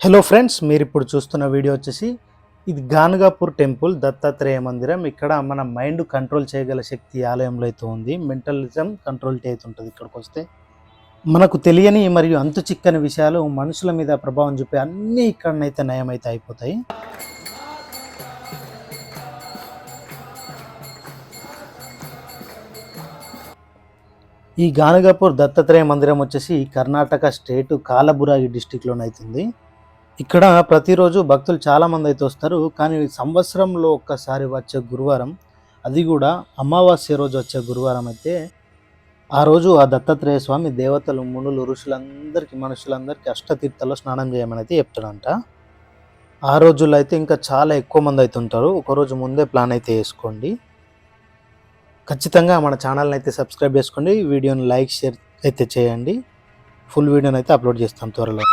Hello friends, మీరు ఇప్పుడు చూస్తున్న వీడియో వచ్చేసి ఇది గానగాపూర్ టెంపుల్ దత్తాత్రేయ మందిరం. ఇక్కడ మన మైండ్ కంట్రోల్ చేయగల శక్తి ఆలయంలో అయితే ఉంది. మెంటలిజం కంట్రోల్ అవుతుంటుంది. ఇక్కడికి వస్తే మనకు తెలియని మరియు అంతు చిక్కని విషయాలు మనుషుల మీద ప్రభావం చూపే అన్నీ ఇక్కడనైతే నయమైతే అయిపోతాయి. ఈ గానగాపూర్ దత్తాత్రేయ మందిరం వచ్చేసి కర్ణాటక స్టేట్ కాలబురాగి డిస్టిక్లోనైతుంది. ఇక్కడ ప్రతిరోజు భక్తులు చాలామంది అయితే వస్తారు. కానీ సంవత్సరంలో ఒక్కసారి వచ్చే గురువారం, అది కూడా అమావాస్య రోజు వచ్చే గురువారం అయితే ఆ రోజు ఆ దత్తాత్రేయ స్వామి దేవతలు, మునులు, ఋషులందరికీ, మనుషులందరికీ అష్టతీర్థాల్లో స్నానం చేయమని అయితే చెప్తాడంట. ఆ రోజుల్లో అయితే ఇంకా చాలా ఎక్కువ మంది అయితే ఉంటారు. ఒకరోజు ముందే ప్లాన్ అయితే వేసుకోండి. ఖచ్చితంగా మన ఛానల్ని అయితే సబ్స్క్రైబ్ చేసుకోండి. వీడియోని లైక్, షేర్ అయితే చేయండి. ఫుల్ వీడియోని అయితే అప్లోడ్ చేస్తాం త్వరలో.